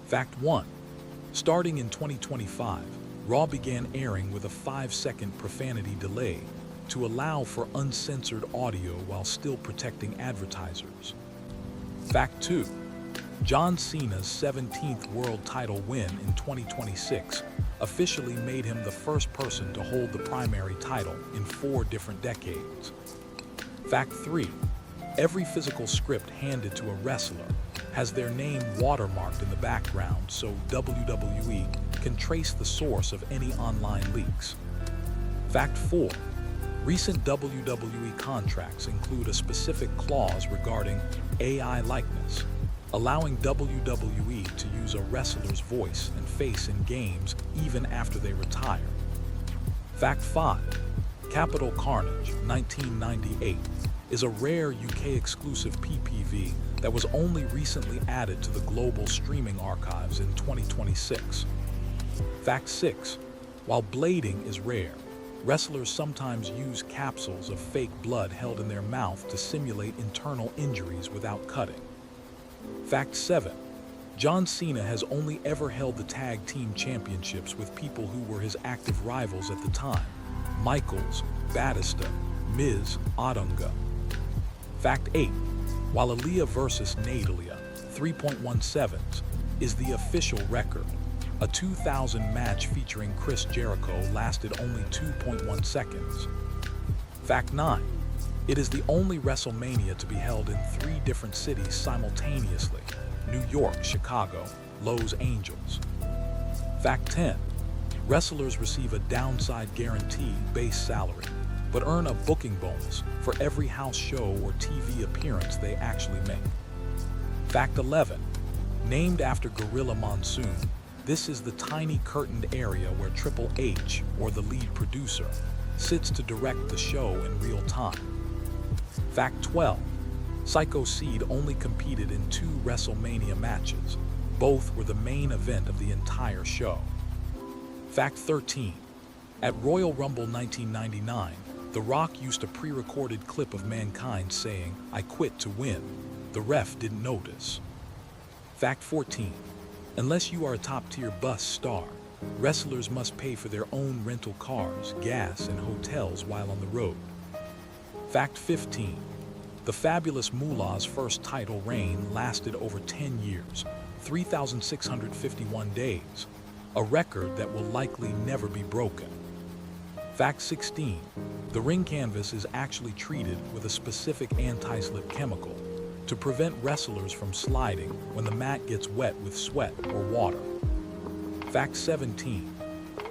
Fact 1. Starting in 2025, Raw began airing with a 5-second profanity delay to allow for uncensored audio while still protecting advertisers. Fact 2. John Cena's 17th world title win in 2026 officially made him the first person to hold the primary title in 4 different decades. Fact 3. Every physical script handed to a wrestler has their name watermarked in the background so WWE can trace the source of any online leaks. Fact 4. Recent WWE contracts include a specific clause regarding AI likeness, allowing WWE to use a wrestler's voice and face in games even after they retire. Fact 5. Capital Carnage 1998 is a rare UK-exclusive PPV that was only recently added to the global streaming archives in 2026. Fact 6. While blading is rare, wrestlers sometimes use capsules of fake blood held in their mouth to simulate internal injuries without cutting. Fact 7. John Cena has only ever held the tag team championships with people who were his active rivals at the time: Michaels, Batista, Miz, Otunga. Fact 8. While Aaliyah vs. Natalia 3.17 is the official record, a 2000 match featuring Chris Jericho lasted only 2.1 seconds. Fact 9. It is the only WrestleMania to be held in 3 different cities simultaneously: New York, Chicago, Los Angeles. Fact 10. Wrestlers receive a downside guarantee base salary, but earn a booking bonus for every house show or TV appearance they actually make. Fact 11. Named after Gorilla Monsoon, this is the tiny curtained area where Triple H, or the lead producer, sits to direct the show in real time. Fact 12. Psycho Sid only competed in 2 WrestleMania matches. Both were the main event of the entire show. Fact 13. At Royal Rumble 1999, The Rock used a pre-recorded clip of Mankind saying, "I quit to win." The ref didn't notice. Fact 14. Unless you are a top-tier bus star, wrestlers must pay for their own rental cars, gas, and hotels while on the road. Fact 15. The Fabulous Moolah's first title reign lasted over 10 years, 3,651 days, a record that will likely never be broken. Fact 16. The ring canvas is actually treated with a specific anti-slip chemical to prevent wrestlers from sliding when the mat gets wet with sweat or water. Fact 17.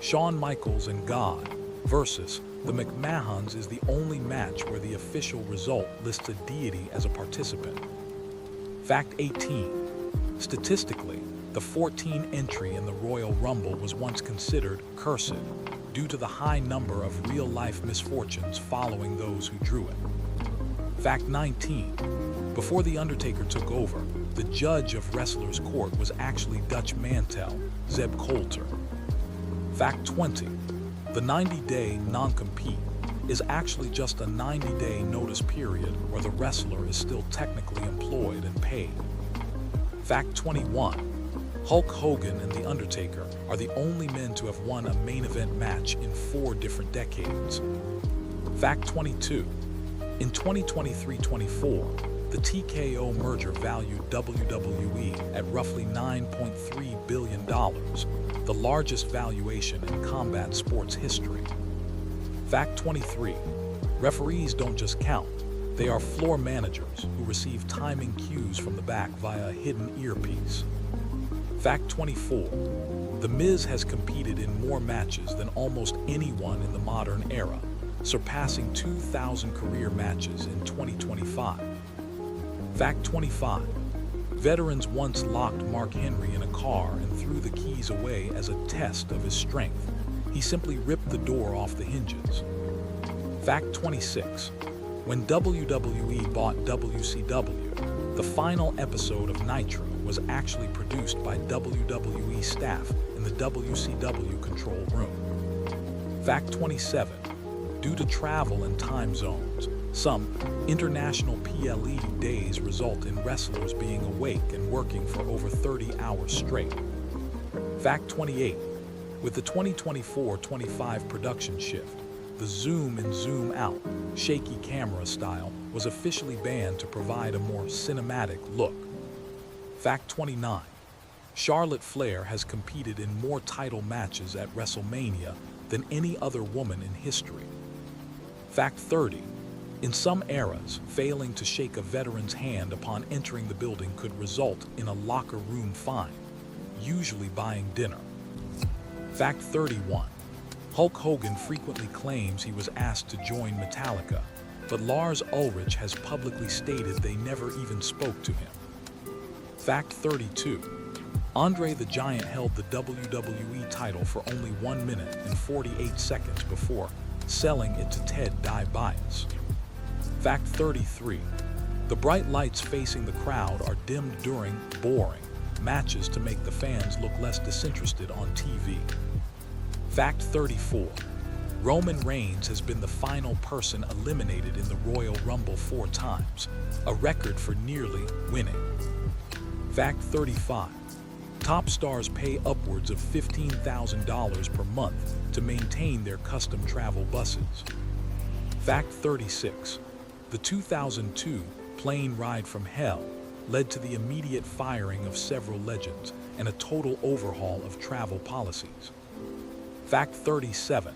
Shawn Michaels and God versus the McMahons is the only match where the official result lists a deity as a participant. Fact 18. Statistically, the 14 entry in the Royal Rumble was once considered cursed due to the high number of real-life misfortunes following those who drew it. Fact 19. Before The Undertaker took over, the judge of Wrestlers Court was actually Dutch Mantel, Zeb Coulter. Fact 20. The 90-day non-compete is actually just a 90-day notice period where the wrestler is still technically employed and paid. Fact 21. Hulk Hogan and The Undertaker are the only men to have won a main event match in 4 different decades. Fact 22. In 2023-24, the TKO merger valued WWE at roughly $9.3 billion, the largest valuation in combat sports history. Fact 23. Referees don't just count, they are floor managers who receive timing cues from the back via a hidden earpiece. Fact 24. The Miz has competed in more matches than almost anyone in the modern era, surpassing 2,000 career matches in 2025. Fact 25. Veterans once locked Mark Henry in a car and threw the keys away as a test of his strength. He simply ripped the door off the hinges. Fact 26. When WWE bought WCW, the final episode of Nitro was actually produced by WWE staff in the WCW control room. Fact 27. Due to travel and time zones, Some international PLE days result in wrestlers being awake and working for over 30 hours straight. Fact 28. With the 2024-25 production shift, the zoom in, zoom out, shaky camera style was officially banned to provide a more cinematic look. Fact 29. Charlotte Flair has competed in more title matches at WrestleMania than any other woman in history. Fact 30. In some eras, failing to shake a veteran's hand upon entering the building could result in a locker room fine, usually buying dinner. Fact 31. Hulk Hogan frequently claims he was asked to join Metallica, but Lars Ulrich has publicly stated they never even spoke to him. Fact 32. Andre the Giant held the WWE title for only 1 minute and 48 seconds before selling it to Ted DiBiase. Fact 33. The bright lights facing the crowd are dimmed during boring matches to make the fans look less disinterested on TV. Fact 34. Roman Reigns has been the final person eliminated in the Royal Rumble 4 times, a record for nearly winning. Fact 35. Top stars pay upwards of $15,000 per month to maintain their custom travel buses. Fact 36. The 2002 plane ride from hell led to the immediate firing of several legends and a total overhaul of travel policies. Fact 37.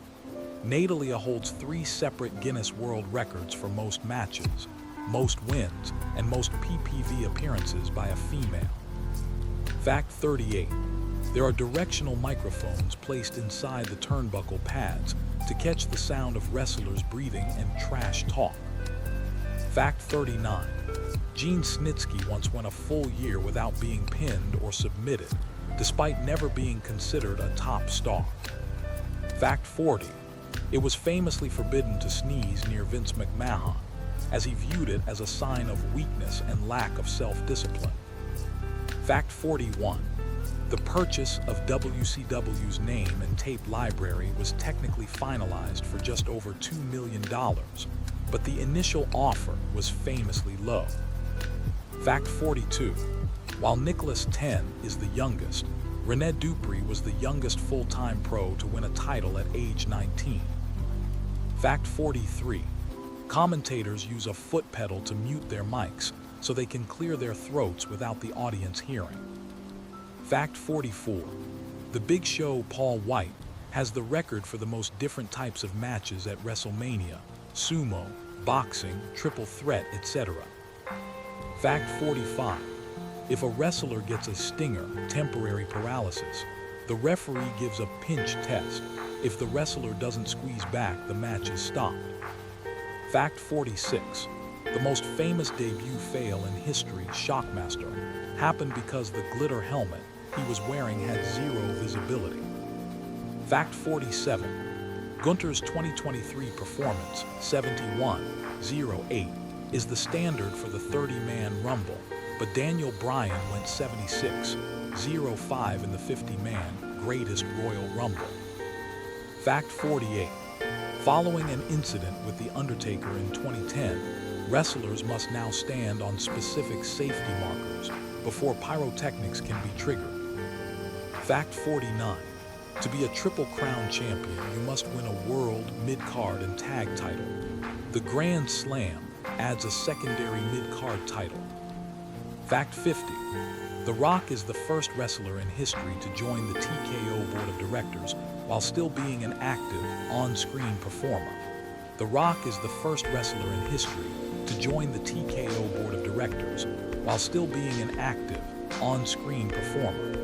Natalia holds 3 separate Guinness World Records for most matches, most wins, and most PPV appearances by a female. Fact 38. There are directional microphones placed inside the turnbuckle pads to catch the sound of wrestlers breathing and trash talk. Fact 39. Gene Snitsky once went a full year without being pinned or submitted, despite never being considered a top star. Fact 40. It was famously forbidden to sneeze near Vince McMahon, as he viewed it as a sign of weakness and lack of self-discipline. Fact 41. The purchase of WCW's name and tape library was technically finalized for just over $2 million, but the initial offer was famously low. Fact 42. While Nicholas Ten is the youngest, Rene Dupree was the youngest full-time pro to win a title at age 19. Fact 43. Commentators use a foot pedal to mute their mics so they can clear their throats without the audience hearing. Fact 44. The Big Show Paul White has the record for the most different types of matches at WrestleMania: sumo, boxing, triple threat, etc. Fact 45. If a wrestler gets a stinger, temporary paralysis, the referee gives a pinch test. If the wrestler doesn't squeeze back, the match is stopped. Fact 46. The most famous debut fail in history, Shockmaster, happened because the glitter helmet he was wearing had zero visibility. Fact 47. Gunther's 2023 performance, 71.08, is the standard for the 30-man Rumble, but Daniel Bryan went 76.05 in the 50-man Greatest Royal Rumble. Fact 48. Following an incident with The Undertaker in 2010, wrestlers must now stand on specific safety markers before pyrotechnics can be triggered. Fact 49. To be a Triple Crown champion, you must win a world, mid-card, and tag title. The Grand Slam adds a secondary mid-card title. Fact 50. The Rock is the first wrestler in history to join the TKO Board of Directors while still being an active, on-screen performer. The Rock is the first wrestler in history to join the TKO Board of Directors while still being an active, on-screen performer.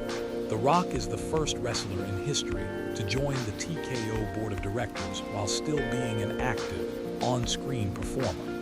The Rock is the first wrestler in history to join the TKO Board of Directors while still being an active, on-screen performer.